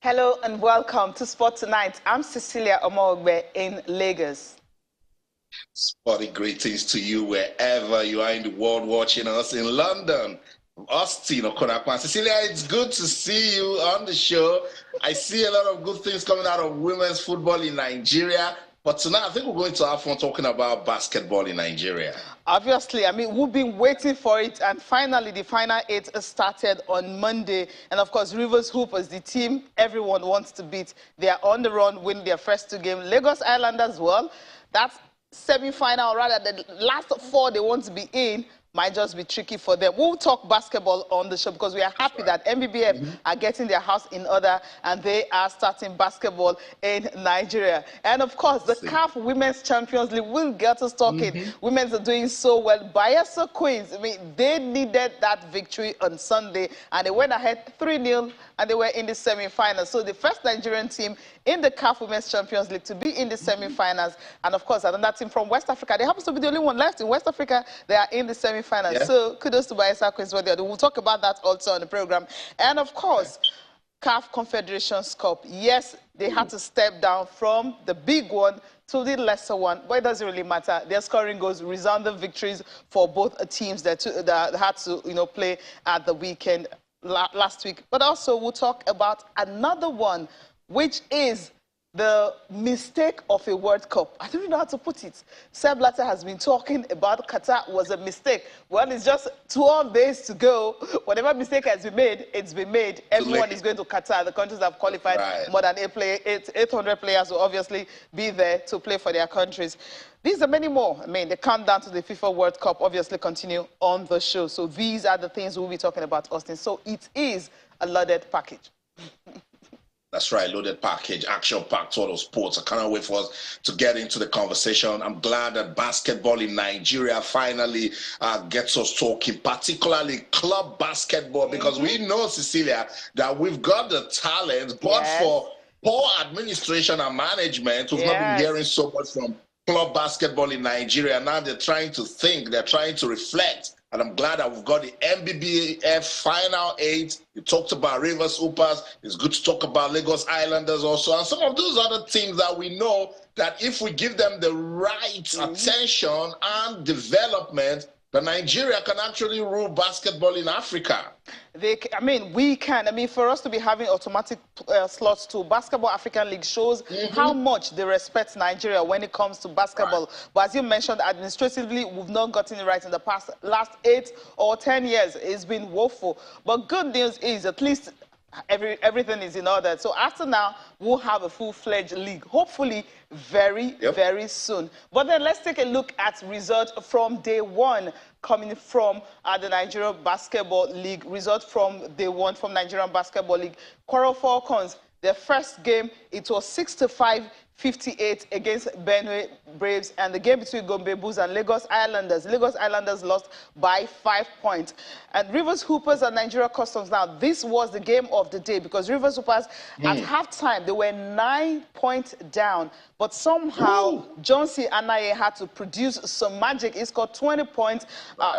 Hello and welcome to Sport Tonight. I'm Cecilia Omogbe in Lagos. Sporty greetings to you wherever you are in the world watching us in London, Austin, or Konakwan. Cecilia, it's good to see you on the show. I see a lot of good things coming out of women's football in Nigeria. But tonight, I think we're going to have fun talking about basketball in Nigeria. Obviously, I mean, we've been waiting for it, and finally, the Final 8 started on Monday. And of course, Rivers Hoopers, the team everyone wants to beat, they are on the run, winning their first two games. Lagos Islanders, well, that's semi-final, rather, the last four they want to be in might just be tricky for them. We'll talk basketball on the show because we are happy that NBBF are getting their house in order and they are starting basketball in Nigeria. And of course, the CAF Women's Champions League will get us talking. Women's are doing so well. Bayelsa Queens, I mean, they needed that victory on Sunday and they went ahead 3-0 and they were in the semi-finals. So the first Nigerian team in the CAF Women's Champions League to be in the semi-finals. And of course, another team from West Africa. They happen to be the only one left in West Africa. They are in the semi-finals. Yeah. So kudos to Bayelsa Queens. We'll talk about that also on the program. And of course, CAF Confederations Cup. Yes, they had to step down from the big one to the lesser one, but it doesn't really matter. Their scoring goals, resounding victories for both teams that had to, play at the weekend last week. But also, we'll talk about another one, which is the mistake of a World Cup. I don't even know how to put it. Seb Blatter has been talking about Qatar was a mistake. Well, it's just 12 days to go. Whatever mistake has been made, it's been made. Everyone is going to Qatar. The countries have qualified. Right. More than 800 players will obviously be there to play for their countries. These are many more. I mean, the countdown to the FIFA World Cup obviously continue on the show. So these are the things we'll be talking about, Austin. So it is a loaded package. That's right, loaded package, action-packed total sports. I cannot wait for us to get into the conversation. I'm glad that basketball in Nigeria finally gets us talking, particularly club basketball, because we know, Cecilia, that we've got the talent, but for poor administration and management, we've not been hearing so much from club basketball in Nigeria. Now they're trying to think, they're trying to reflect. And I'm glad that we've got the NBBF Final 8. You talked about Rivers Hoopers. It's good to talk about Lagos Islanders also. And some of those other teams that we know that if we give them the right attention and development, that Nigeria can actually rule basketball in Africa. We can. I mean, for us to be having automatic slots to Basketball African League shows how much they respect Nigeria when it comes to basketball. But as you mentioned, administratively, we've not gotten it right in the last 8 or 10 years. It's been woeful. But good news is at least everything is in order. So after now, we'll have a full-fledged league, hopefully very, very soon. But then let's take a look at results from day one coming from the Nigerian Basketball League. Results from day one from Nigerian Basketball League. Coral Falcons, their first game, it was 65-58 against Benue Braves, and the game between Gombe Bulls and Lagos Islanders. Lagos Islanders lost by 5 points. And Rivers Hoopers and Nigeria Customs. Now, this was the game of the day because Rivers Hoopers, at halftime, they were 9 points down. But somehow, John C. Anaye had to produce some magic. He scored 20 points,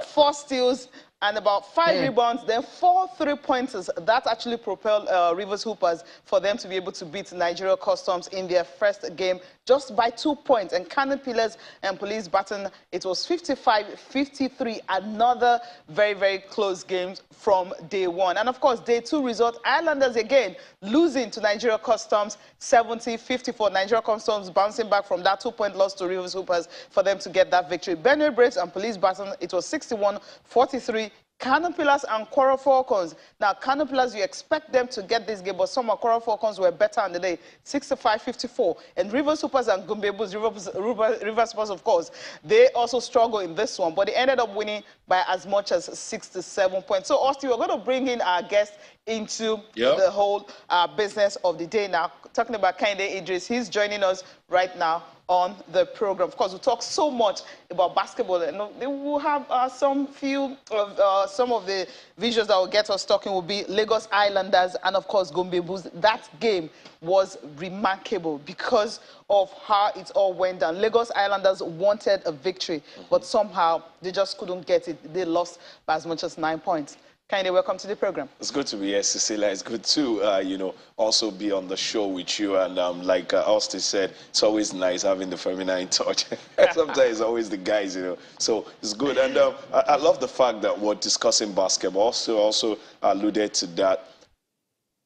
4 steals, and about 5 rebounds, then 4 3-pointers. That actually propelled Rivers Hoopers for them to be able to beat Nigeria Customs in their first game just by 2 points. And Cannon Pillars and Police Baton, it was 55-53. Another very, very close game from day one. And of course, day two result, Islanders again losing to Nigeria Customs 70-54. Nigeria Customs bouncing back from that 2-point loss to Rivers Hoopers for them to get that victory. Benue Braves and Police Baton, it was 61-43. Cannon Pillars and Coral Falcons. Now, Cannon Pillars, you expect them to get this game, but some of Coral Falcons were better on the day, 65-54. And Rivers Hoopers and Gombe Bulls, Rivers Hoopers, of course, they also struggled in this one, but they ended up winning by as much as 67 points. So, Austin, we're going to bring in our guest into the whole business of the day now. Talking about Kehinde Idris, he's joining us right now on the program. Of course, we talk so much about basketball, and we'll have some of the visuals that will get us talking will be Lagos Islanders and, of course, Gombe Bulls. That game was remarkable because of how it all went down. Lagos Islanders wanted a victory, but somehow they just couldn't get it. They lost by as much as 9 points. Kindly welcome to the program. It's good to be here, Cecilia. It's good to, also be on the show with you. And like Austin said, it's always nice having the feminine touch. Sometimes it's always the guys, So it's good. And I love the fact that we're discussing basketball. Also alluded to that.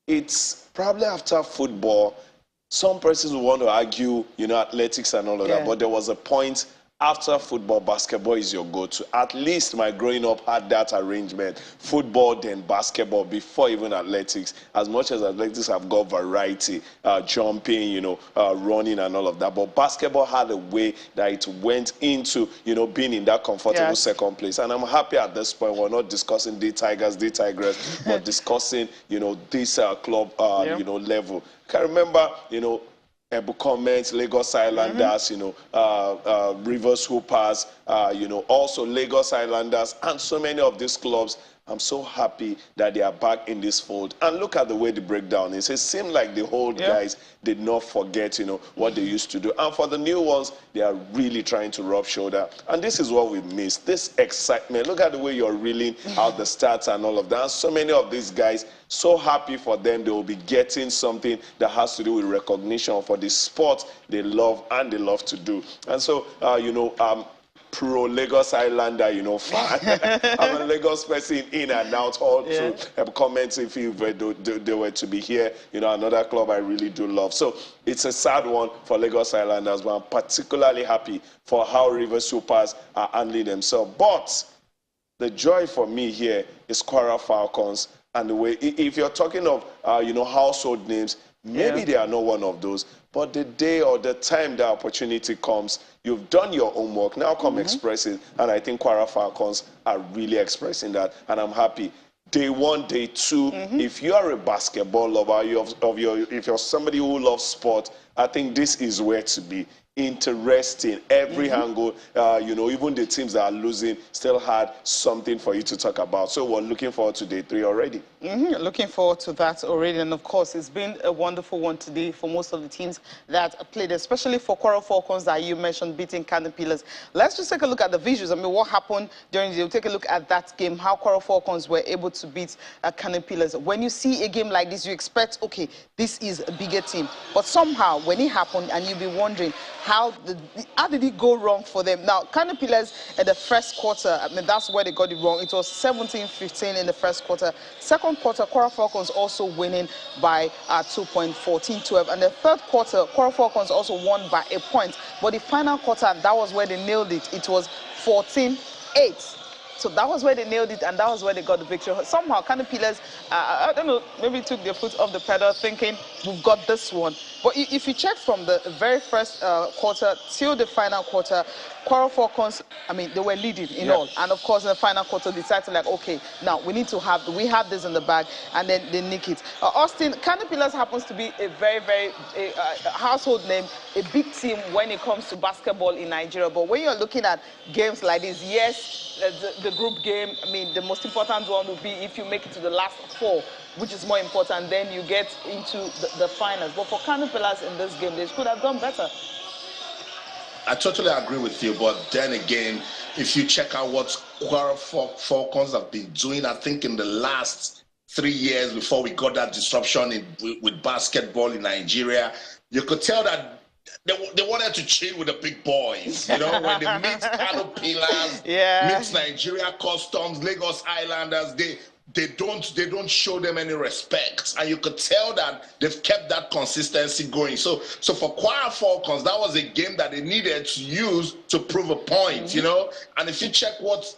It's probably after football, some persons will want to argue, athletics and all of that. But there was a point after football, basketball is your go-to. At least my growing up had that arrangement. Football, then basketball, before even athletics. As much as athletics have got variety, jumping, running and all of that. But basketball had a way that it went into, being in that comfortable second place. And I'm happy at this point we're not discussing the Tigers, the Tigress, but discussing, this club, level. I can remember, Ebu Comments, Lagos Islanders, Rivers Hoopers, also Lagos Islanders, and so many of these clubs. I'm so happy that they are back in this fold. And look at the way the breakdown is. It seemed like the old guys did not forget, what they used to do. And for the new ones, they are really trying to rub shoulder. And this is what we miss, this excitement. Look at the way you're reeling out the stats and all of that. And so many of these guys, so happy for them. They will be getting something that has to do with recognition for the sport they love and they love to do. And so, pro Lagos Islander, fan. I'm a Lagos person in and out all through. Comments if they were to be here, another club I really do love. So it's a sad one for Lagos Islanders, but I'm particularly happy for how Rivers Supers are handling themselves. But the joy for me here is Kwara Falcons and the way, if you're talking of, household names, maybe they are not one of those. But the day or the time the opportunity comes, you've done your homework, now come express it. And I think Kwara Falcons are really expressing that. And I'm happy. Day one, day two, if you are a basketball lover, if you're somebody who loves sport, I think this is where to be. Interesting, every angle, even the teams that are losing still had something for you to talk about. So we're looking forward to day three already. Looking forward to that already. And of course, it's been a wonderful one today for most of the teams that played, especially for Kwara Falcons that you mentioned beating Kano Pillars. Let's just take a look at the visuals. I mean, what happened during the day? We'll take a look at that game, how Kwara Falcons were able to beat Kano Pillars. When you see a game like this, you expect, okay, this is a bigger team. But somehow, when it happened, and you'll be wondering, how did it go wrong for them? Now, Kano Pillars at the first quarter, I mean, that's where they got it wrong. It was 17-15 in the first quarter. Second quarter, Kwara Falcons also winning by 2 points, 14-12. And the third quarter, Kwara Falcons also won by a point. But the final quarter, that was where they nailed it. It was 14-8. So that was where they nailed it, and that was where they got the victory. Somehow, Kano Pillars, I don't know, maybe took their foot off the pedal thinking, we've got this one. But if you check from the very first quarter till the final quarter, Kwara Falcons, I mean, they were leading in all. And of course, in the final quarter, they decided like, okay, now we have this in the bag, and then they nick it. Austin, Kano Pillars happens to be a very, very household name, a big team when it comes to basketball in Nigeria. But when you're looking at games like this, yes, the group game, I mean, the most important one would be if you make it to the last four, which is more important, then you get into the finals. But for Kano Pillars in this game, they could have done better. I totally agree with you, but then again, if you check out what Kwara Falcons have been doing, I think in the last 3 years before we got that disruption with basketball in Nigeria, you could tell that they wanted to chill with the big boys, when they meet Kano Pillars, meet Nigeria Customs, Lagos Islanders, they don't show them any respect, and you could tell that they've kept that consistency going. So for Kwara Falcons, that was a game that they needed to use to prove a point, And if you check what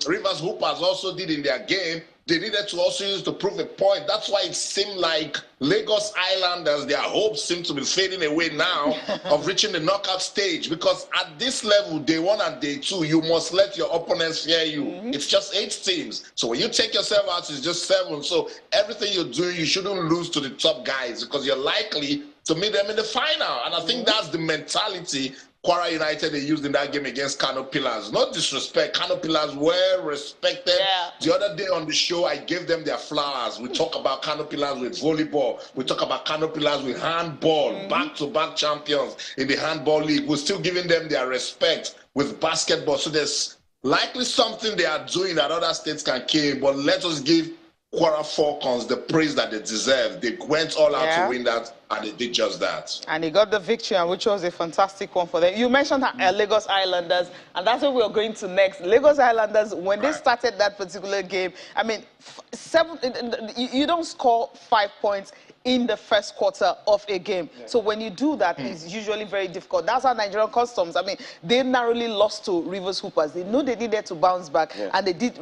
Rivers Hoopers also did in their game, they needed to also use to prove a point. That's why it seemed like Lagos Islanders, their hopes seem to be fading away now of reaching the knockout stage. Because at this level, day one and day two, you must let your opponents fear you. It's just 8 teams. So when you take yourself out, it's just 7. So everything you're doing, you shouldn't lose to the top guys because you're likely to meet them in the final. And I think that's the mentality Kwara United they used in that game against Kano Pillars. No disrespect, Kano Pillars were respected. The other day on the show, I gave them their flowers. We talk about Kano Pillars with volleyball. We talk about Kano Pillars with handball, back-to-back champions in the handball league. We're still giving them their respect with basketball. So there's Likely something they are doing that other states can keep, but let us give Kwara Falcons the praise that they deserve. They went all out to win that, and they did just that. And they got the victory, which was a fantastic one for them. You mentioned Lagos Islanders, and that's where we're going to next. Lagos Islanders, when they started that particular game, I mean, you don't score 5 points in the first quarter of a game. Yeah. So when you do that, it's usually very difficult. That's how Nigerian Customs, I mean, they narrowly lost to Rivers Hoopers. They knew they needed to bounce back, and they did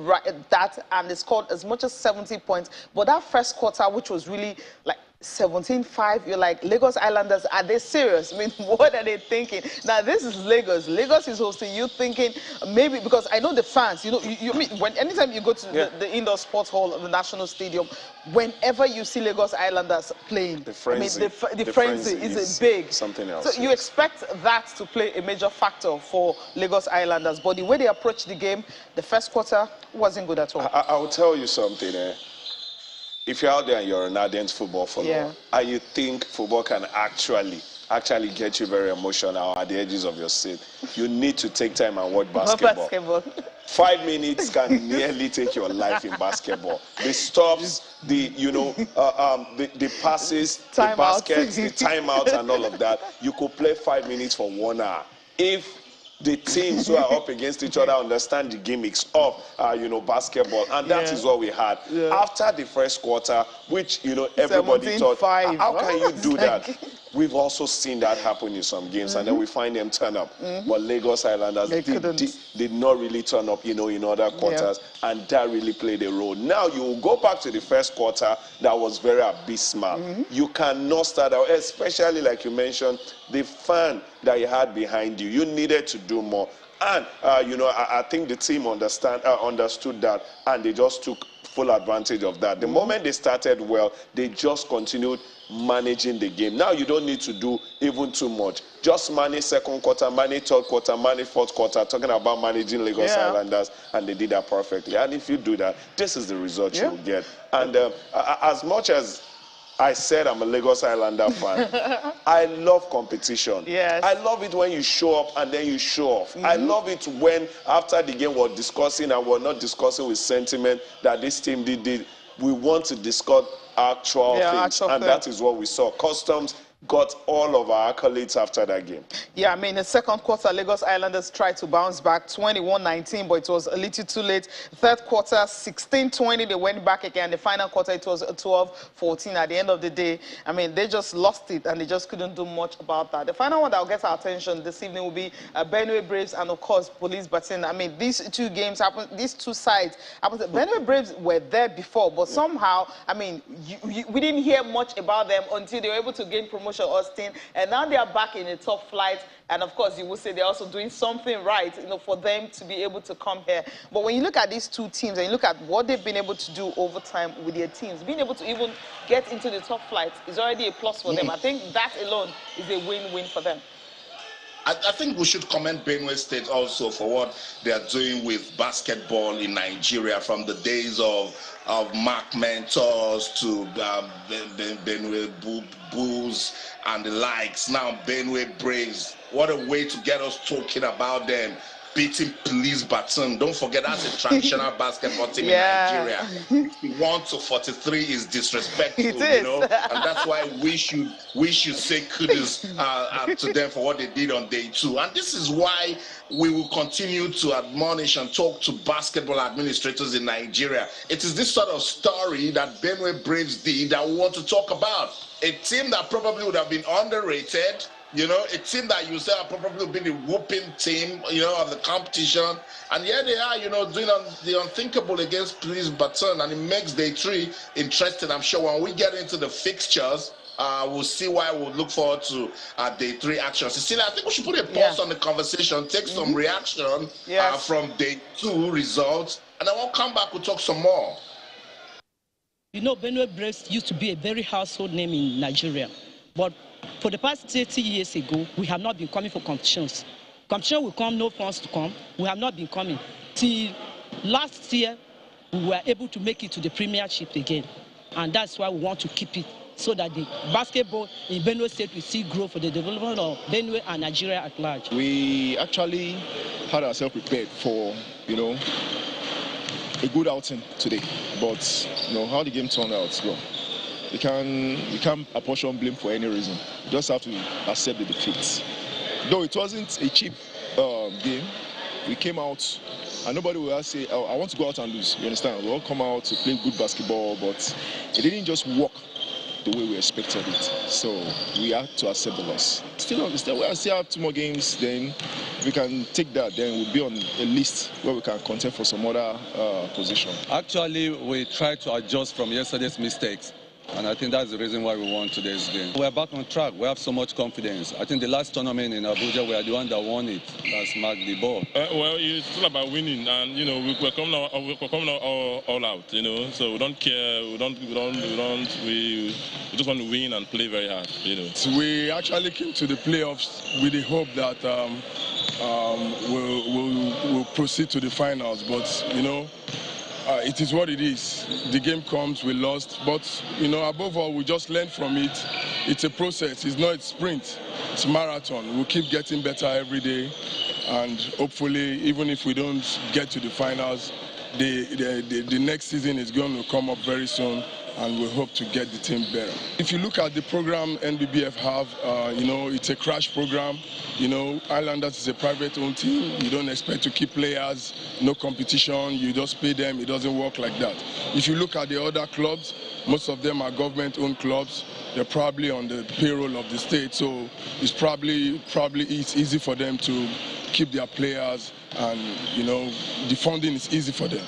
that, and they scored as much as 70 points. But that first quarter, which was really like 17-5, you're like, Lagos Islanders, are they serious? I mean, what are they thinking? Now, this is Lagos. Lagos is hosting. You thinking maybe, because I know the fans, you know, you mean, anytime you go to the indoor sports hall of the National Stadium, whenever you see Lagos Islanders playing, the frenzy, the frenzy is big. Something else. So you expect that to play a major factor for Lagos Islanders. But the way they approached the game, the first quarter wasn't good at all. I will tell you something, If you're out there and you're an ardent football follower, and you think football can actually get you very emotional at the edges of your seat, you need to take time and watch basketball. 5 minutes can nearly take your life in basketball. The stops, the passes, the baskets, the timeouts, and all of that. You could play 5 minutes for 1 hour. If the teams who are up against each other understand the gimmicks of, basketball, and that is what we had. After the first quarter, which, everybody thought, how can you do that? We've also seen that happen in some games, and then we find them turn up. But Lagos Islanders did not really turn up, in other quarters, and that really played a role. Now, you will go back to the first quarter, that was very abysmal. You cannot start out, especially like you mentioned, the fan that you had behind you. You needed to do more. And, I think the team understood that, and they just took full advantage of that. The moment they started well, they just continued managing the game. Now you don't need to do even too much. Just manage second quarter, manage third quarter, manage fourth quarter, talking about managing Lagos Islanders, and they did that perfectly. And if you do that, this is the result you'll get. And as much as I said I'm a Lagos Islander fan, I love competition. Yes. I love it when you show up and then you show off. I love it when after the game we're discussing, and we're not discussing with sentiment that this team did. We want to discuss actual things, and that is what we saw. Customs got all of our accolades after that game. Yeah, I mean, the second quarter, Lagos Islanders tried to bounce back 21-19, but it was a little too late. Third quarter, 16-20, they went back again. The final quarter, it was 12-14 at the end of the day. I mean, they just lost it, and they just couldn't do much about that. The final one that will get our attention this evening will be Benue Braves and, of course, Police Batin. I mean, these two games happened, these two sides happened. Benue Braves were there before, but somehow, I mean, we didn't hear much about them until they were able to gain promotion Austin, and now they are back in the top flight. And of course, you will say they're also doing something right, for them to be able to come here. But when you look at these two teams and you look at what they've been able to do over time with their teams, being able to even get into the top flight is already a plus for them. I think that alone is a win-win for them. I think we should commend Benue State also for what they are doing with basketball in Nigeria, from the days of Mark Mentors to Benue Bulls and the likes. Now Benue Braves. What a way to get us talking about them. Beating Police Baton. Don't forget, that's a traditional basketball team in Nigeria. 51-43 is disrespectful, and that's why we should say kudos to them for what they did on day 2. And this is why we will continue to admonish and talk to basketball administrators in Nigeria. It is this sort of story that Benue Braves did that we want to talk about. A team that probably would have been underrated. A team that you say are probably been the whooping team, of the competition. And here they are, doing the unthinkable against Police Baton. And it makes day 3 interesting. I'm sure when we get into the fixtures, we'll see why we'll look forward to day 3 action. Cecilia, I think we should put a pause on the conversation, take some reaction from day 2 results. And then we'll come back, we'll talk some more. Benue Braves used to be a very household name in Nigeria. But for the past 30 years ago, we have not been coming for competitions. Competition will come, no funds to come. We have not been coming. Till last year, we were able to make it to the Premiership again. And that's why we want to keep it, so that the basketball in Benue State will see grow for the development of Benue and Nigeria at large. We actually had ourselves prepared for, you know, a good outing today. But, you know, how the game turned out, well, we can't apportion blame for any reason. We just have to accept the defeat. Though it wasn't a cheap game, we came out and nobody will say, oh, I want to go out and lose. You understand? We all come out to play good basketball, but it didn't just work the way we expected it. So we had to accept the loss. Still understand, we still have 2 more games, then we can take that, then we'll be on a list where we can contend for some other position. Actually, we tried to adjust from yesterday's mistakes. And I think that's the reason why we won today's game. We're back on track. We have so much confidence. I think the last tournament in Abuja, we are the one that won it. That's Mark the ball. Well, it's all about winning, and you know we're coming all out. You know, so we don't care. We just want to win and play very hard. You know. So we actually came to the playoffs with the hope that we'll proceed to the finals, but you know. It is what it is. The game comes, we lost, but you know, above all, we just learn from it. It's a process. It's not a sprint. It's a marathon. We'll keep getting better every day, and hopefully, even if we don't get to the finals, the next season is going to come up very soon, and we hope to get the team better. If you look at the program NBBF have, you know, it's a crash program. You know, Islanders is a private-owned team. You don't expect to keep players, no competition. You just pay them. It doesn't work like that. If you look at the other clubs, most of them are government-owned clubs. They're probably on the payroll of the state, so it's probably it's easy for them to keep their players, and you know, the funding is easy for them.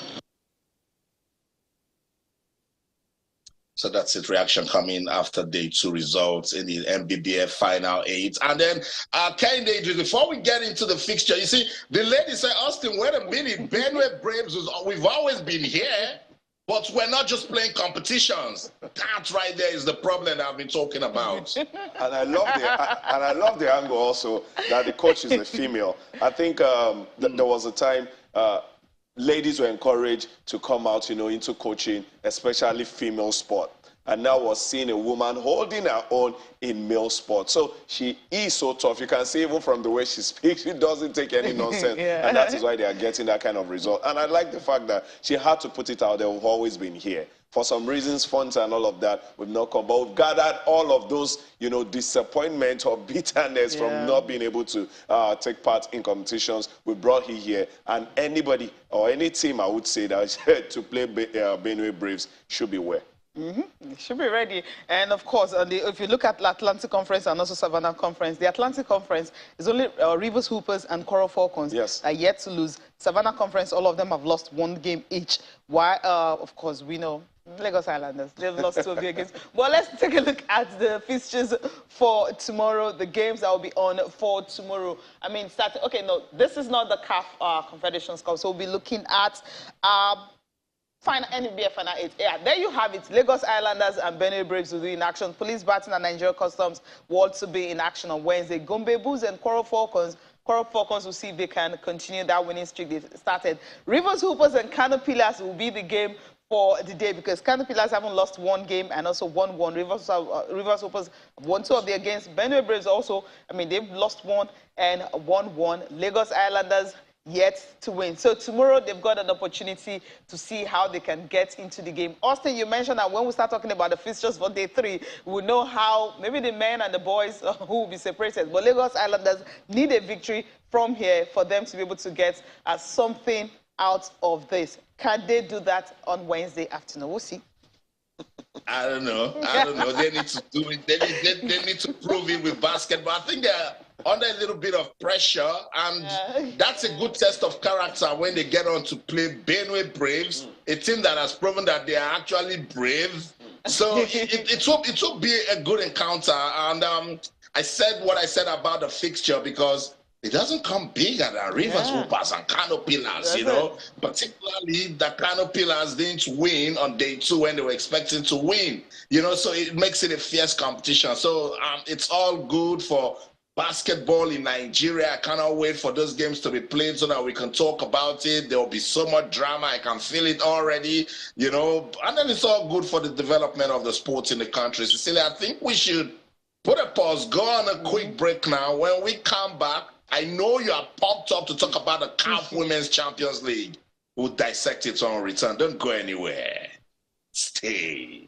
So that's it. Reaction coming after day 2 results in the NBBF Final 8. And then, Kende, before we get into the fixture, you see, the lady said, Austin, wait a minute, Benue Braves, we've always been here, but we're not just playing competitions. That right there is the problem that I've been talking about. And I love the angle also that the coach is a female. I think there was a time ladies were encouraged to come out, you know, into coaching, especially female sport. And now we're seeing a woman holding her own in male sport. So she is so tough. You can see even from the way she speaks, she doesn't take any nonsense. Yeah. And that is why they are getting that kind of result. And I like the fact that she had to put it out there. We've always been here. For some reasons, funds and all of that, we've not come. But we've gathered all of those, you know, disappointment or bitterness from not being able to take part in competitions. We brought her here. And anybody or any team, I would say, that is to play Benue Braves should be aware. Should be ready. And of course, if you look at the Atlantic Conference and also Savannah Conference, the Atlantic Conference is only Rivers Hoopers and Coral Falcons are yet to lose. Savannah Conference, all of them have lost 1 game each. Why? Of course, we know Lagos Islanders, they've lost 2 games. Well, let's take a look at the fixtures for tomorrow, the games that will be on for tomorrow. I mean, okay, no, this is not the CAF Confederations Cup, so we'll be looking at Final NBBF Final 8. Yeah, there you have it. Lagos Islanders and Benue Braves will be in action. Police Batting and Nigeria Customs will to be in action on Wednesday. Gombe Bulls and Coral Falcons will see if they can continue that winning streak they started. Rivers Hoopers and Kano Pillars will be the game for the day, because Kano Pillars haven't lost 1 game and also won 1. Rivers Hoopers won 2 of their games. Benue Braves also, I mean, they've lost 1 and won 1. Lagos Islanders yet to win. So tomorrow they've got an opportunity to see how they can get into the game. Austin, you mentioned that when we start talking about the fixtures for day 3, we'll know how maybe the men and the boys who will be separated. But Lagos Islanders need a victory from here for them to be able to get something out of this. Can they do that on Wednesday afternoon? We'll see. I don't know. They need to do it. They need to prove it with basketball. I think they're under a little bit of pressure, and that's a good test of character when they get on to play Benue Braves, a team that has proven that they are actually brave. So it will be a good encounter. And I said what I said about the fixture because it doesn't come bigger than Rivers Hoopers and Kano Pillars, you know. Particularly the Kano Pillars didn't win on day 2 when they were expecting to win, you know, so it makes it a fierce competition. So it's all good for basketball in Nigeria. I cannot wait for those games to be played so that we can talk about it. There will be so much drama. I can feel it already, you know. And then it's all good for the development of the sports in the country. Cecilia, I think we should put a pause, go on a quick break now. When we come back, I know you are pumped up to talk about the CAF Women's Champions League. We'll dissect it on return. Don't go anywhere. Stay.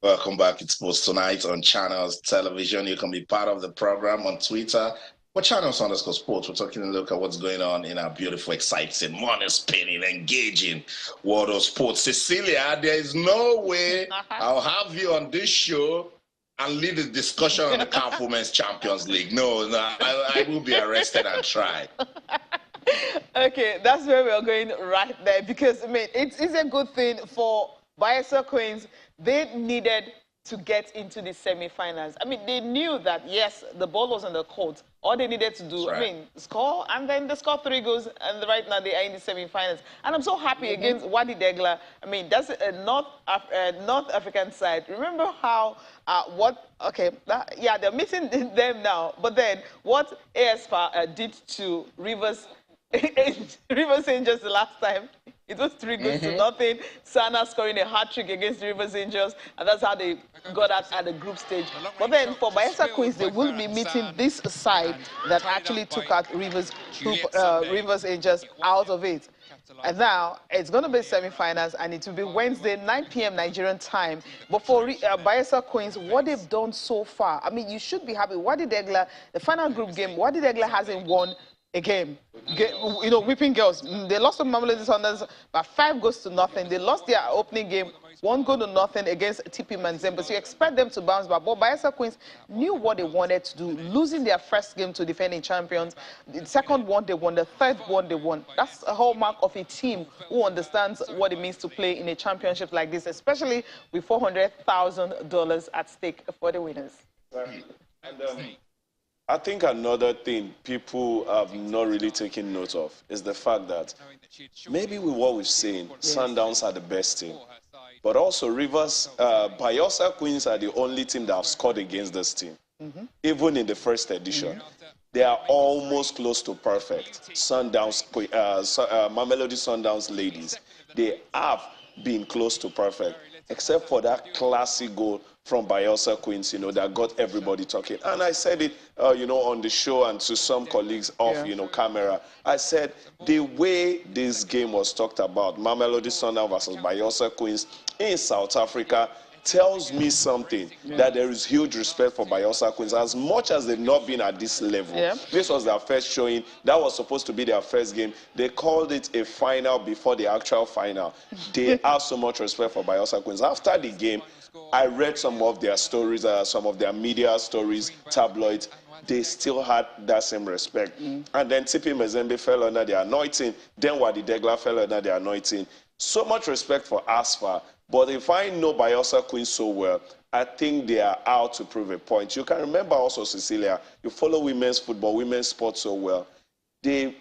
Welcome back. It's Sports Tonight on Channels Television. You can be part of the program on Twitter. For Channels_Sports, we're taking a look at what's going on in our beautiful, exciting, money-spinning, engaging world of sports. Cecilia, there is no way I'll have you on this show and lead the discussion on the CAF Women's Champions League. No, I will be arrested and tried. Okay, that's where we're going right there because, I mean, it's a good thing for Bayelsa Queens. They needed to get into the semi-finals. I mean, they knew that, yes, the ball was on the court. All they needed to do, I mean, score, and then they scored 3 goals, and right now they are in the semi-finals. And I'm so happy against Wadi Degla. I mean, that's a North African side. Remember how, they're missing them now. But then what ASFA did to Rivers Angels the last time, it was 3 goals to nothing. Sana scoring a hat-trick against Rivers Angels, and that's how they got out at the group stage. But then for Bayelsa Queens, they will be meeting this side that actually took out Rivers Angels out of it. And now it's going to be semi-finals, and it will be Wednesday, 9 p.m. Nigerian time. But for Bayelsa Queens, what they've done so far, I mean, you should be happy. Wadi Degla, the final group game, Wadi Degla hasn't won a game. You know, Whipping Girls, they lost to Mamelodi Sundowns by 5 goals to nothing. They lost their opening game 1 goal to nothing against TP Manzembe. So you expect them to bounce back. But Bayelsa Queens knew what they wanted to do, losing their first game to defending champions. The second one they won, the third one they won. That's a hallmark of a team who understands what it means to play in a championship like this, especially with $400,000 at stake for the winners. I think another thing people have not really taken note of is the fact that maybe with what we've seen, Sundowns are the best team. But also Bayelsa Queens are the only team that have scored against this team. Even in the first edition, they are almost close to perfect. Mamelodi Sundowns ladies, they have been close to perfect, except for that classic goal from Bayelsa Queens, you know, that got everybody talking. And I said it, you know, on the show and to some colleagues off, you know, camera. I said the way this game was talked about, Mamelodi Sundowns versus Bayelsa Queens in South Africa, tells me something, that there is huge respect for Bayelsa Queens. As much as they've not been at this level, this was their first showing. That was supposed to be their first game. They called it a final before the actual final. They have so much respect for Bayelsa Queens. After the game, I read some of their stories, some of their media stories, tabloids. They still had that same respect. And then TP Mazembe fell under their anointing. Then Wadi Degla fell under their anointing. So much respect for ASFA. But if I know Bayelsa Queens so well, I think they are out to prove a point. You can remember also, Cecilia, you follow women's football, women's sports so well. They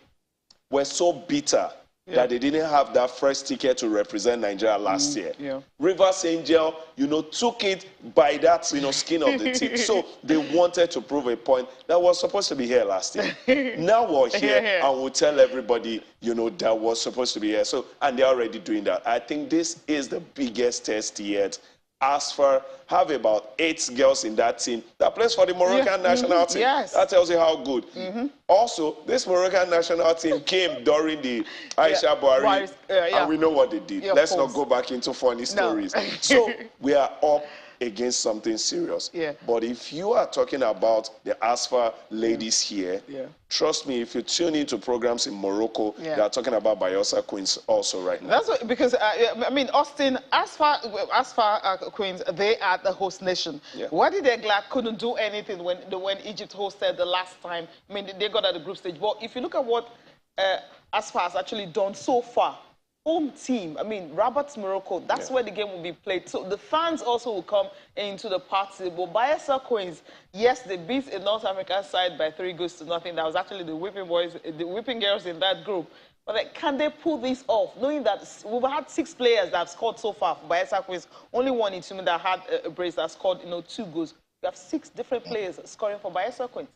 were so bitter that they didn't have that first ticket to represent Nigeria last year. Rivers Angel, you know, took it by that, you know, skin of the teeth. So they wanted to prove a point that was supposed to be here last year. Now we're here and we'll tell everybody, you know, that was supposed to be here. So, and they're already doing that. I think this is the biggest test yet. ASFA have about 8 girls in that team that plays for the Moroccan national team. That tells you how good. Also, this Moroccan national team came during the Aisha Buhari, and we know what they did. Let's not go back into funny stories. So we are up against something serious. But if you are talking about the ASFA ladies here, trust me, if you tune into programs in Morocco, they are talking about Bayelsa Queens also right now. That's what, because, I mean, Austin, ASFA Queens, they are the host nation. Wadi Degla couldn't do anything when Egypt hosted the last time. I mean, they got at the group stage. But if you look at what ASFA has actually done so far, home team, I mean, Rabat's Morocco, that's where the game will be played. So the fans also will come into the party. But Bayelsa Queens, yes, they beat a North African side by 3 goals to nothing. That was actually the whipping boys, the whipping girls in that group. But like, can they pull this off? Knowing that we've had 6 players that have scored so far for Bayelsa Queens, only one in team that had a brace that scored, you know, 2 goals. We have 6 different players scoring for Bayelsa Queens.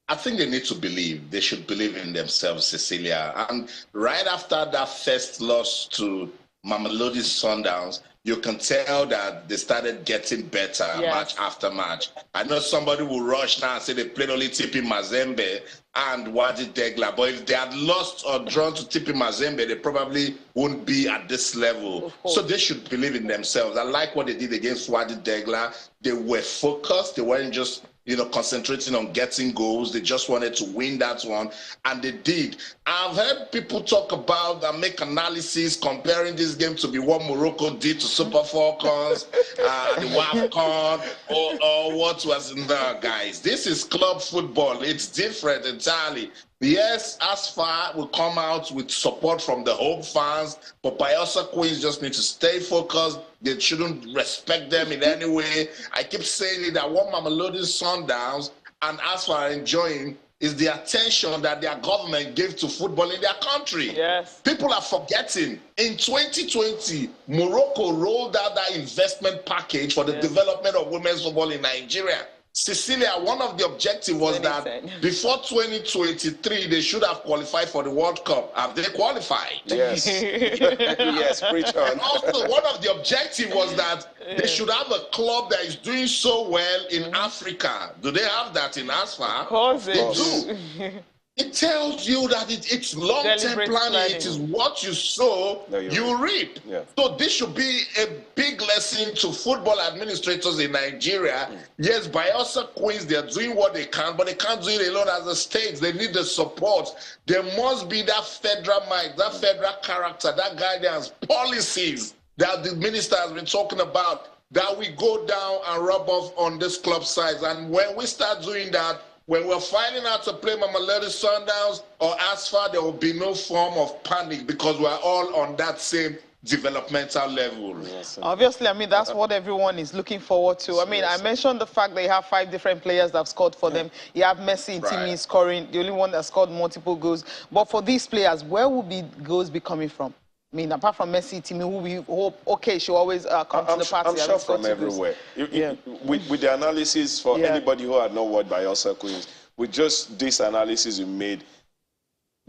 I think they need to believe. They should believe in themselves, Cecilia. And right after that first loss to Mamelodi Sundowns, you can tell that they started getting better match after match. I know somebody will rush now and say they played only Tipi Mazembe and Wadi Degla, but if they had lost or drawn to Tipi Mazembe, they probably wouldn't be at this level. So they should believe in themselves. I like what they did against Wadi Degla. They were focused. They weren't just concentrating on getting goals. They just wanted to win that one, and they did. I've heard people talk about and make analysis comparing this game to be what Morocco did to Super Falcons, the WAFCON, or what was in there, guys. This is club football. It's different entirely. Yes, Asfar will come out with support from the home fans, but Bayelsa Queens just need to stay focused. They shouldn't respect them in any way. I keep saying it, that what Mamelodi Sundowns and Asfar are enjoying is the attention that their government gave to football in their country. Yes. People are forgetting. In 2020, Morocco rolled out that investment package for the development of women's football in Nigeria. Cecilia, one of the objectives was that before 2023, they should have qualified for the World Cup. Have they qualified? Yes. Yes, preach on. And also, one of the objectives was that they should have a club that is doing so well in Africa. Do they have that in Asfar? Of course they do. It tells you that it's long-term planning. It is what you sow, you reap. Yeah. So this should be a big lesson to football administrators in Nigeria. Yes, Bayelsa Queens, they're doing what they can, but they can't do it alone as a state. They need the support. There must be that federal might, that federal character, that guidance, policies that the minister has been talking about, that we go down and rub off on this club size. And when we start doing that, when we're finding out to play Mamelodi Sundowns or Asfar, there will be no form of panic because we're all on that same developmental level. Yes. Obviously, I mean, that's what everyone is looking forward to. I mean, I mentioned the fact that you have 5 different players that have scored for them. You have Messi and Timmy scoring, the only one that scored multiple goals. But for these players, where will goals be coming from? I mean, apart from Messi, Timmy, who we hope, she'll always come to the party. I'm sure from everywhere. With the analysis for anybody who had not watched Bayelsa Queens, with just this analysis you made,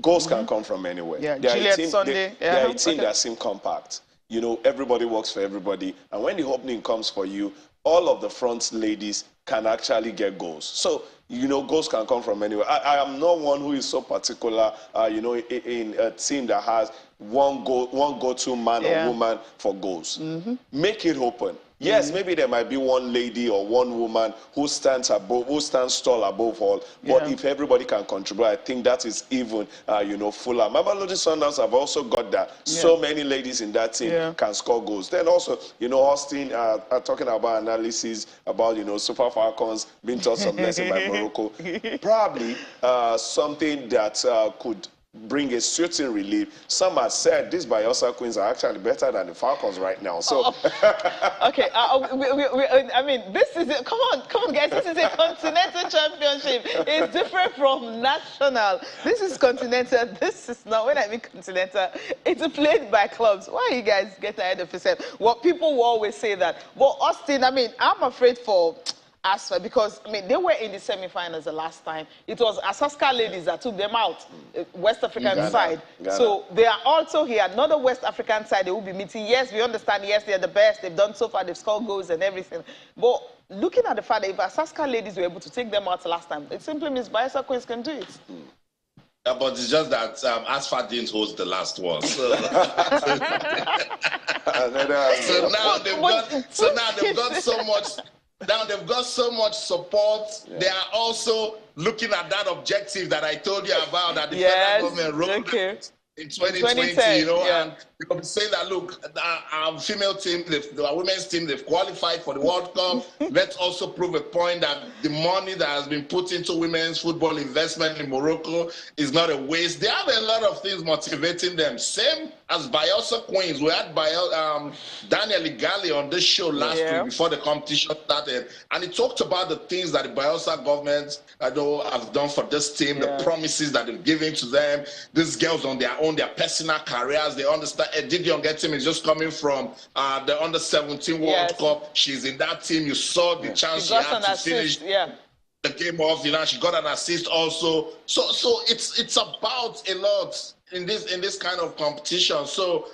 goals can come from anywhere. Yeah, Juliet Sunday. They are a team that seem compact. You know, everybody works for everybody. And when the opening comes for you, all of the front ladies can actually get goals. So, you know, goals can come from anywhere. I am not one who is so particular, you know, in a team that has one go-to man or woman for goals. Make it open. Yes, maybe there might be one lady or one woman who stands tall above all. But if everybody can contribute, I think that is even, you know, fuller. Mamelodi Sundowns have also got that. So many ladies in that team can score goals. Then also, you know, Austin talking about analysis about, you know, Super Falcons being taught some lesson by Morocco. Probably something that could bring a certain relief. Some have said these Bayelsa Queens are actually better than the Falcons right now. So, okay, I mean, this is come on, guys. This is a continental championship. It's different from national. This is continental. This is not. When I mean continental, it's played by clubs. Why you guys get ahead of yourself? Well, people will always say that. But Austin, I mean, I'm afraid for Asfar, because I mean they were in the semi-finals the last time. It was Asaska ladies that took them out, West African side. So they are also here, another West African side they will be meeting. Yes, we understand. Yes, they're the best. They've done so far. They've scored goals and everything. But looking at the fact that if Asaska ladies were able to take them out last time, it simply means Bayelsa Queens can do it. Yeah, but it's just that Asfar didn't host the last one. So, now they've got so much. Now they've got so much support. They are also looking at that objective that I told you about that the federal government wrote in 2020, you know, and you'll be saying that, look, our female team, our women's team, they've qualified for the World Cup. Let's also prove a point that the money that has been put into women's football investment in Morocco is not a waste. They have a lot of things motivating them. Same as Bayelsa Queens. We had Daniel Igali on this show last week before the competition started, and he talked about the things that the Bayelsa government have done for this team, the promises that they've given to them. These girls on their own, their personal careers, they understand. Gideon Getim is just coming from the Under-17 World Cup. She's in that team. You saw the chance she had to finish the game off. You know, she got an assist also. So it's about a lot in this kind of competition. So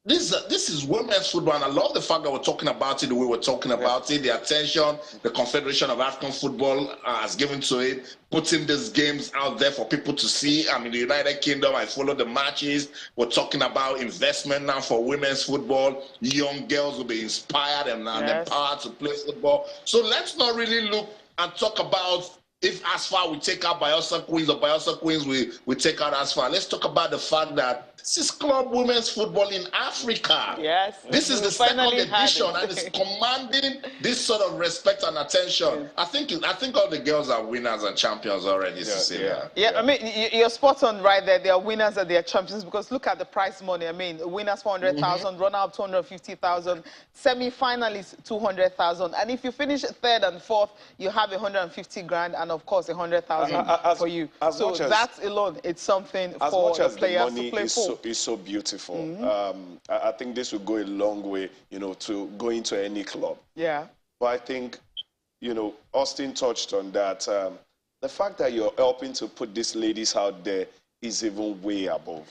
this is women's football, and I love the fact that we're talking about it the way we're talking about it. The attention the Confederation of African Football has given to it, putting these games out there for people to see. I mean, the United Kingdom, I follow the matches. We're talking about investment now for women's football. Young girls will be inspired and empowered to play football. So let's not really look and talk about if as far we take out Bayelsa Queens or Bayelsa Queens we take out as far. Let's talk about the fact that this is club women's football in Africa. Yes. This is the second edition and it's commanding this sort of respect and attention. I think all the girls are winners and champions already. I mean, you're spot on right there. They are winners and they are champions because look at the prize money. I mean, winners 400,000, runner-up 250,000, semi-finalists 200,000, and if you finish third and fourth, you have 150 grand and of course 100,000 for you. So that alone, it's something for the players to play for. Is so beautiful. I think this will go a long way, you know, to go into any club. Yeah. But I think, you know, Austin touched on that. The fact that you're helping to put these ladies out there is even way above.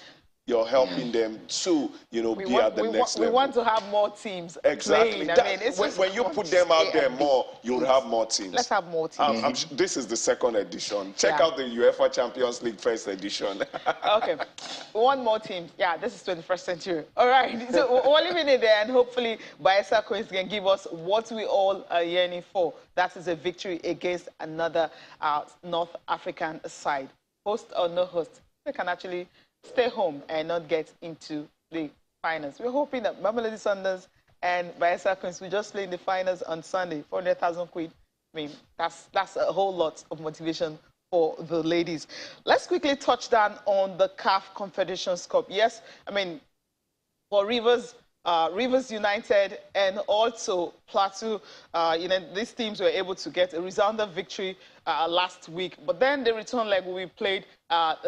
You're helping them to, you know, be at the next level. We want to have more teams exactly. playing. I mean, when you put them out there more, you'll have more teams. Let's have more teams. I'm sure this is the second edition. Check out the UEFA Champions League first edition. Okay. One more team. Yeah, this is 21st century. All right. So we're leaving it there, and hopefully Bayelsa Queens can give us what we all are yearning for. That is a victory against another North African side. Host or no host, they can actually stay home and not get into the finals. We're hoping that Mamelodi Sundowns and Bayelsa Queens will just play in the finals on Sunday, 400,000 quid. I mean, that's a whole lot of motivation for the ladies. Let's quickly touch down on the CAF Confederations Cup. Yes, I mean, for Rivers United and also Plateau, you know, these teams were able to get a resounding victory last week. But then the return leg will be played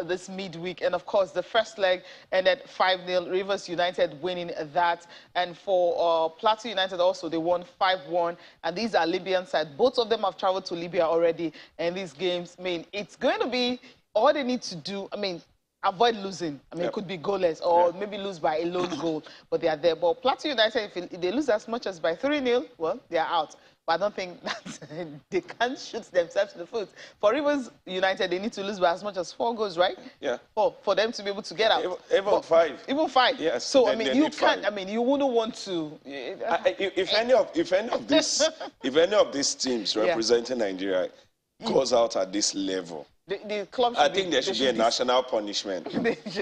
this midweek. And, of course, the first leg ended 5-0, Rivers United winning that. And for Plateau United also, they won 5-1. And these are Libyan side. Both of them have traveled to Libya already. And these games, I mean, it's going to be all they need to do. I mean, avoid losing. I mean, it could be goalless or maybe lose by a lone goal, but they are there. But Plateau United, if they lose as much as by 3-0, well, they are out. But I don't think that they can shoot themselves in the foot. For Rivers United, they need to lose by as much as 4 goals, right? Yeah. For them to be able to get out. Even 5. Even 5. Yes. So I mean, you can't. I mean, you wouldn't want to. If any of these teams representing Nigeria goes out at this level, the club I think there should be a national punishment.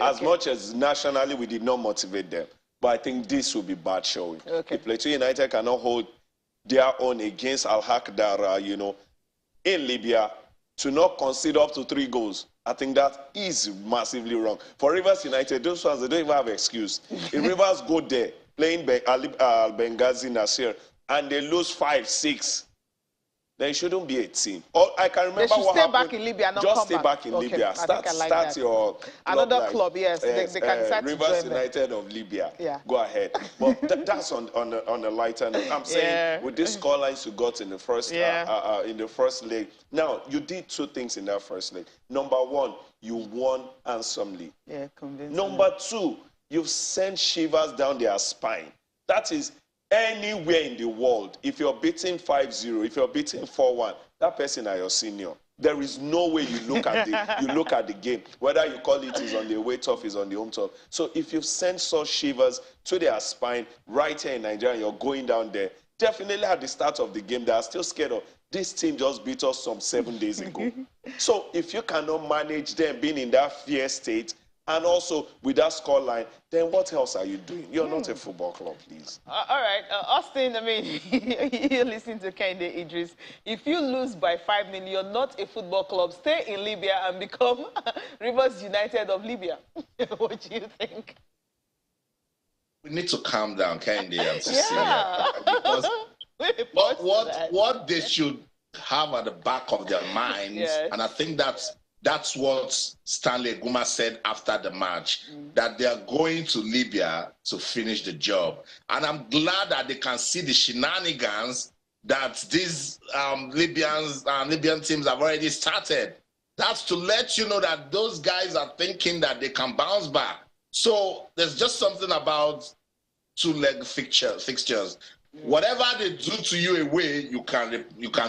As much as nationally we did not motivate them, but I think this will be bad showing. If Plateau United cannot hold their own against Al-Hakdara, you know, in Libya, to not concede up to 3 goals, I think that is massively wrong. For Rivers United, those ones, they don't even have an excuse. If Rivers go there, playing Benghazi Nasir, and they lose 5-6, then it shouldn't be a team. Or I can remember what happened. They should stay back in Libya, not just come stay back in Libya. Start your another club, yes. They can start Rivers United of Libya. Yeah. Go ahead. But that's on a lighter note. I'm saying with these scorelines you got in the first leg. Now you did 2 things in that first leg. Number 1, you won handsomely. Yeah, convincingly. Number 2, you've sent shivers down their spine. That is, anywhere in the world, if you're beating 5-0, if you're beating 4-1, that person are your senior. There is no way you look at the game, whether you call it is on the away turf, is on the home turf. So if you've sent such shivers to their spine right here in Nigeria, and you're going down there, definitely at the start of the game, they are still scared of this team just beat us some 7 days ago. So if you cannot manage them being in that fear state, and also with that scoreline, then what else are you doing? You're not a football club, please. All right, Austin, I mean, you're listening to Kende Idris. If you lose by 5-0, you're not a football club. Stay in Libya and become Rivers United of Libya. What do you think? We need to calm down, Kende and Cecilia. Because what they should have at the back of their minds, and I think that's what Stanley Guma said after the match, that they are going to Libya to finish the job. And I'm glad that they can see the shenanigans that these Libyan teams have already started. That's to let you know that those guys are thinking that they can bounce back. So there's just something about two-leg fixtures. Whatever they do to you away, you can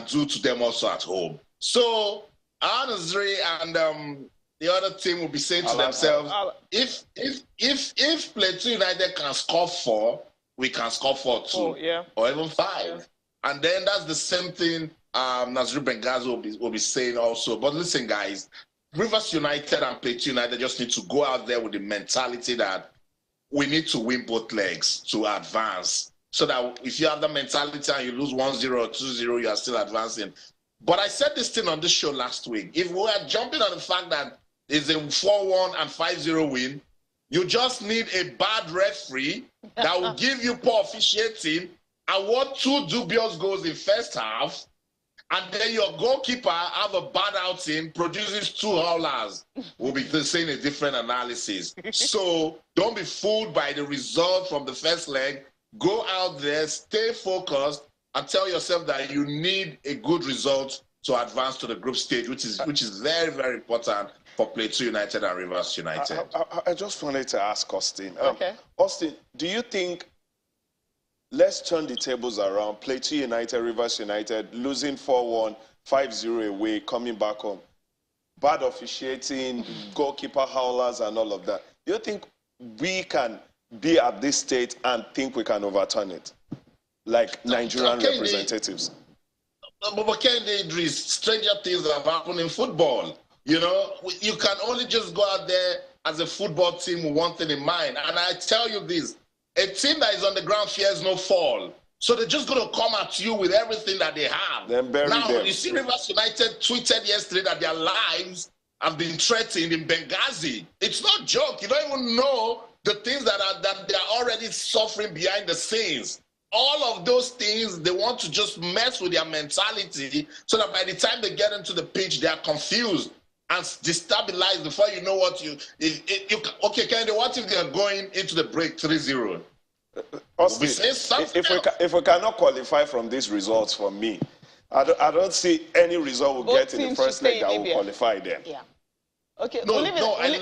do to them also at home. So Al-Nassr and the other team will be saying to themselves, if Plateau United can score 4, we can score 4 too, or even 5. And then that's the same thing Nazri Benghazi will be saying also. But listen, guys, Rivers United and Plateau United just need to go out there with the mentality that we need to win both legs to advance. So that if you have the mentality and you lose 1-0 or 2-0, you are still advancing. But I said this thing on this show last week. If we are jumping on the fact that it's a 4-1 and 5-0 win, you just need a bad referee that will give you poor officiating and what 2 dubious goals in first half, and then your goalkeeper have a bad outing, produces 2 howlers. We'll be saying a different analysis. So don't be fooled by the result from the first leg. Go out there, stay focused, and tell yourself that you need a good result to advance to the group stage, which is very, very important for Plateau United and Rivers United. I just wanted to ask Austin. Okay. Austin, do you think, let's turn the tables around, Plateau United, Rivers United, losing 4-1, 5-0 away, coming back home, bad officiating, goalkeeper howlers and all of that. Do you think we can be at this state and think we can overturn it, like Nigerian representatives? But Kennedy Idris, stranger things have happened in football. You know, you can only just go out there as a football team with one thing in mind. And I tell you this, a team that is on the ground fears no fall. So they're just going to come at you with everything that they have. Then bury now, them. You see Rivers United tweeted yesterday that their lives have been threatened in Benghazi. It's not a joke. You don't even know the things that they're already suffering behind the scenes. All of those things, they want to just mess with their mentality so that by the time they get into the pitch, they are confused and destabilized before you know what okay, Kennedy, what if they are going into the break 3-0? If we cannot qualify from these results, for me, I don't see any result we'll get in the first leg that will qualify them. Yeah. Okay. I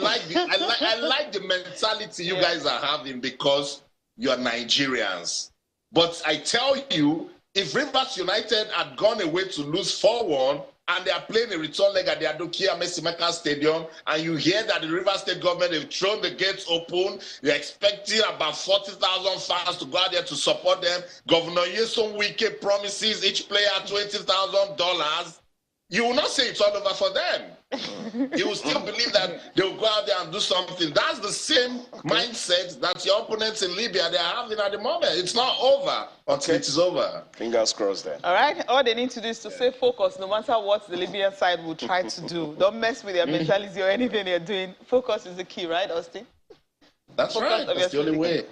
like the mentality you guys are having because you are Nigerians. But I tell you, if Rivers United had gone away to lose 4-1 and they are playing a return leg at the Adokia Mesimeka Stadium, and you hear that the Rivers State government have thrown the gates open, you're expecting about 40,000 fans to go out there to support them. Governor Yeson Wike promises each player $20,000. You will not say it's all over for them. You will still believe that they will go out there and do something. That's the same mindset that your opponents in Libya, they are having at the moment. It's not over until it is over. Fingers crossed then. All right. All they need to do is to stay focused no matter what the Libyan side will try to do. Don't mess with their mentality or anything they're doing. Focus is the key, right, Austin? That's right. That's the only way.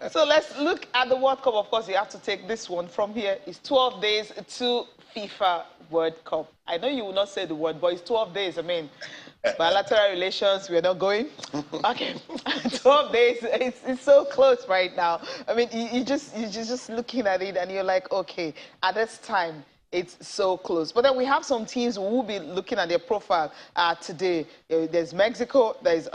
So let's look at the World Cup. Of course, you have to take this one from here. It's 12 days to FIFA World Cup. I know you will not say the word, but it's 12 days. I mean, bilateral relations, we're not going. Okay, 12 days, it's so close right now. I mean, you're just looking at it and you're like, okay, at this time, it's so close. But then we have some teams who will be looking at their profile today. There's Mexico, there's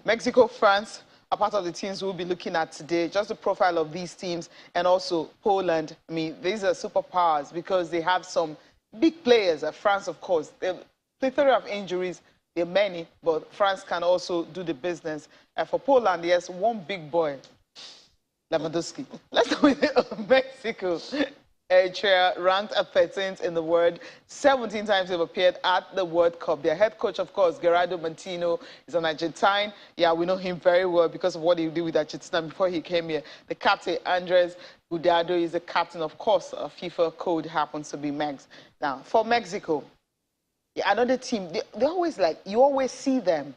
Mexico, France, are part of the teams we'll be looking at today, just the profile of these teams, and also Poland. I mean, these are superpowers because they have some big players. France, of course, the plethora of injuries, there are many, but France can also do the business. And for Poland, yes, one big boy, Lewandowski. Let's go with Mexico. Eritrea ranked at 13th in the world. 17 times they've appeared at the World Cup. Their head coach, of course, Gerardo Martino, is an Argentine. Yeah, we know him very well because of what he did with Argentina before he came here. The captain, Andres Guardado, is the captain. Of course, a FIFA code happens to be Mex. Now, for Mexico, yeah, another team, they always you always see them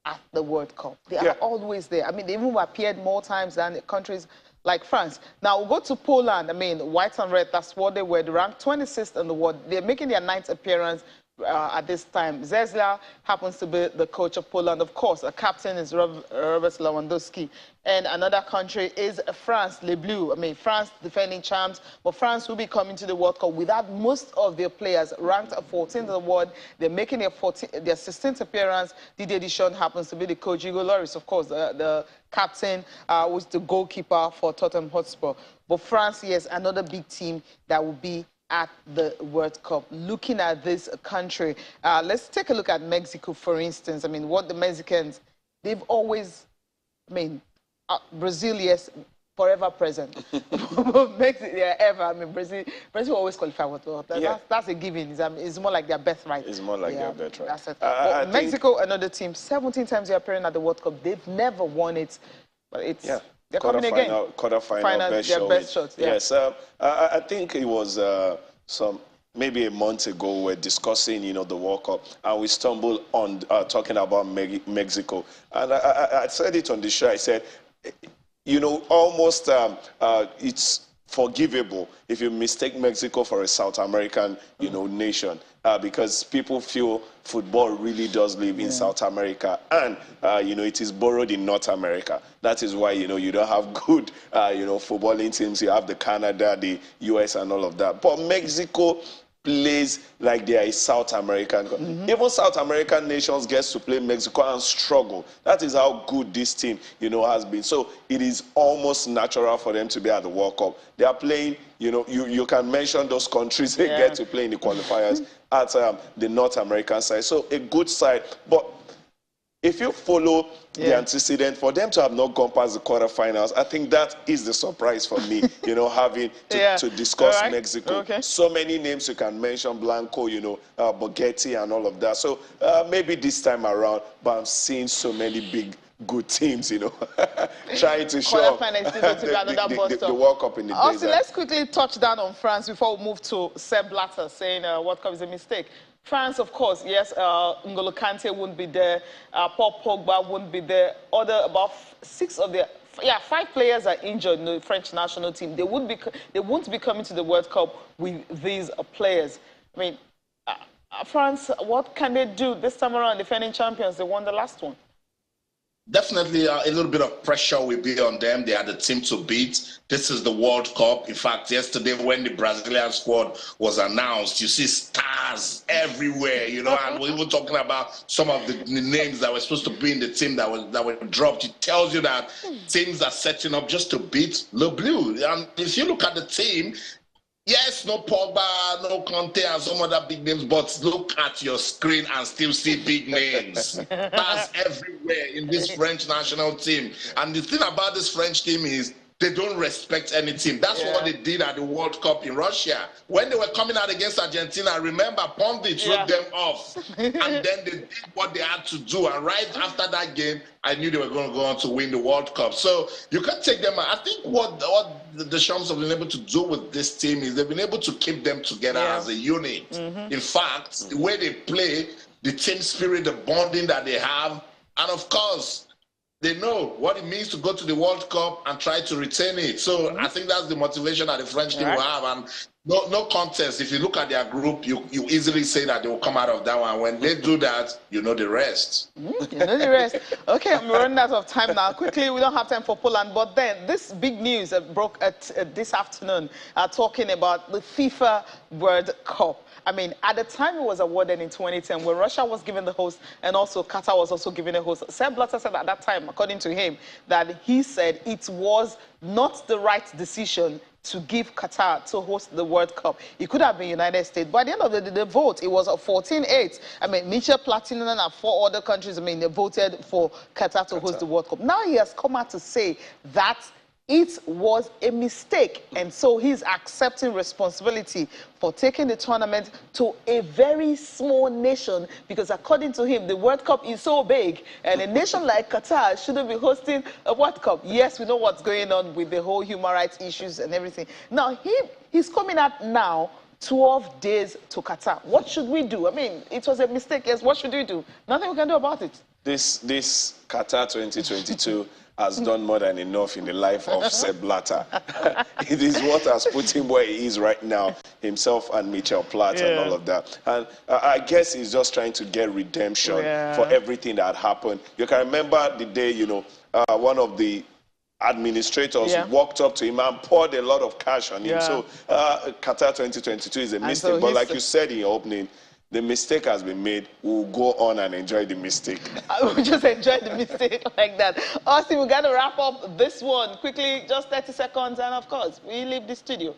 at the World Cup. They are always there. I mean, they even appeared more times than the countries like France. Now, we'll go to Poland. I mean, white and red, that's what they were. They ranked 26th in the world. They're making their 9th appearance at this time. Zezla happens to be the coach of Poland. Of course, a captain is Robert Lewandowski. And another country is France, Les Bleus. I mean, France defending champs, but France will be coming to the World Cup without most of their players ranked 14th in the world. They're making their 16th appearance. Didier Deschamps happens to be the coach. Hugo Lloris, of course, the captain, was the goalkeeper for Tottenham Hotspur. But France, yes, another big team that will be at the World Cup. Looking at this country, let's take a look at Mexico, for instance. I mean, what the Mexicans, they've always, I mean, Brazil, yes, forever present. Mexico, yeah, ever. I mean, Brazil always qualify for the World Cup. That's a given. It's more like their birthright. It's more like their birthright. That's it. But Mexico, another team, 17 times they're appearing at the World Cup. They've never won it, but it's... Yeah. They're coming again. Quarterfinal, best shot. Yeah. Yes, I think it was maybe a month ago we're discussing, the World Cup, and we stumbled on talking about Mexico. And I said it on the show. I said, almost it's forgivable if you mistake Mexico for a South American, nation, because people feel football really does live in South America, and it is borrowed in North America. That is why you don't have good footballing teams. You have the Canada, the US, and all of that. But Mexico plays like they are a South American. Even South American nations gets to play Mexico and struggle. That is how good this team, has been. So it is almost natural for them to be at the World Cup. They are playing, you can mention those countries they get to play in the qualifiers at the North American side. So a good side. But if you follow the antecedent, for them to have not gone past the quarterfinals, I think that is the surprise for me, having to discuss Mexico. Okay. So many names you can mention, Blanco, Borghetti and all of that. So maybe this time around, but I'm seeing so many big, good teams, trying to show the World Cup in the days. Also, let's quickly touch down on France before we move to Sepp Blatter saying World Cup is a mistake. France, of course, yes, N'Golo Kante won't be there, Paul Pogba won't be there. About 5 players are injured in the French national team. They won't be coming to the World Cup with these players. I mean, France, what can they do this time around? Defending champions, they won the last one. Definitely a little bit of pressure will be on them. They are the team to beat. This is the World Cup. In fact, yesterday when the Brazilian squad was announced, you see stars everywhere, and we're even talking about some of the names that were supposed to be in the team that were dropped. It tells you that teams are setting up just to beat Le Bleu. And if you look at the team, yes, no Pogba, no Conte, and some other big names, but look at your screen and still see big names. That's everywhere in this French national team. And the thing about this French team is they don't respect any team. That's what they did at the World Cup in Russia. When they were coming out against Argentina, remember, Pondit wrote them off. And then they did what they had to do. And right after that game, I knew they were going to go on to win the World Cup. So you can take them out. I think what the Champs have been able to do with this team is they've been able to keep them together as a unit. In fact, the way they play, the team spirit, the bonding that they have, and of course, they know what it means to go to the World Cup and try to retain it. So I think that's the motivation that the French team will have. And no contest. If you look at their group, you easily say that they will come out of that one. When they do that, you know the rest. You know the rest. Okay, I'm running out of time now. Quickly, we don't have time for Poland. But then this big news broke this afternoon talking about the FIFA World Cup. I mean, at the time it was awarded in 2010, when Russia was given the host and also Qatar was also given the host, Sepp Blatter said at that time, according to him, that he said it was not the right decision to give Qatar to host the World Cup. It could have been United States. By the end of the vote, it was a 14-8. I mean, Michel Platini and 4 other countries, they voted for Qatar to host the World Cup. Now he has come out to say that it was a mistake, and so he's accepting responsibility for taking the tournament to a very small nation, because according to him, the World Cup is so big, and a nation like Qatar shouldn't be hosting a World Cup. Yes, we know what's going on with the whole human rights issues and everything. Now, he's coming out now, 12 days to Qatar. What should we do? I mean, it was a mistake. Yes, what should we do? Nothing we can do about it. this Qatar 2022 has done more than enough in the life of Sepp Blatter. It is what has put him where he is right now, himself and Michel Platt and all of that. And I guess he's just trying to get redemption for everything that happened. You can remember the day, you know, one of the administrators walked up to him and poured a lot of cash on him. So Qatar 2022 is a mistake. So but like you said in your opening, the mistake has been made. We'll go on and enjoy the mistake. We'll just enjoy the mistake like that. Austin, we're going to wrap up this one quickly, just 30 seconds, and of course, we leave the studio.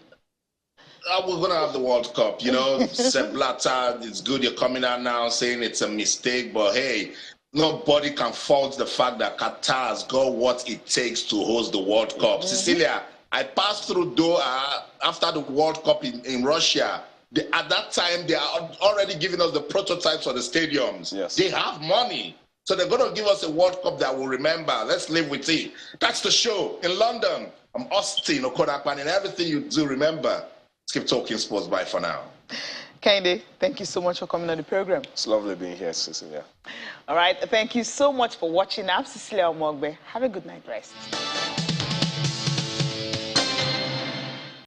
We're going to have the World Cup. You know, Sepp Blatter, it's good you're coming out now saying it's a mistake, but hey, nobody can fault the fact that Qatar has got what it takes to host the World Cup. Cecilia, I passed through Doha after the World Cup in Russia. At that time, they are already giving us the prototypes for the stadiums. Yes. They have money. So they're going to give us a World Cup that we'll remember. Let's live with it. That's the show in London. I'm Austin Okodakpan, and everything you do, remember. Let's keep talking sports. Bye for now. Kehinde, thank you so much for coming on the program. It's lovely being here, Cecilia. All right. Thank you so much for watching. I'm Cecilia Omogbe. Have a good night rest.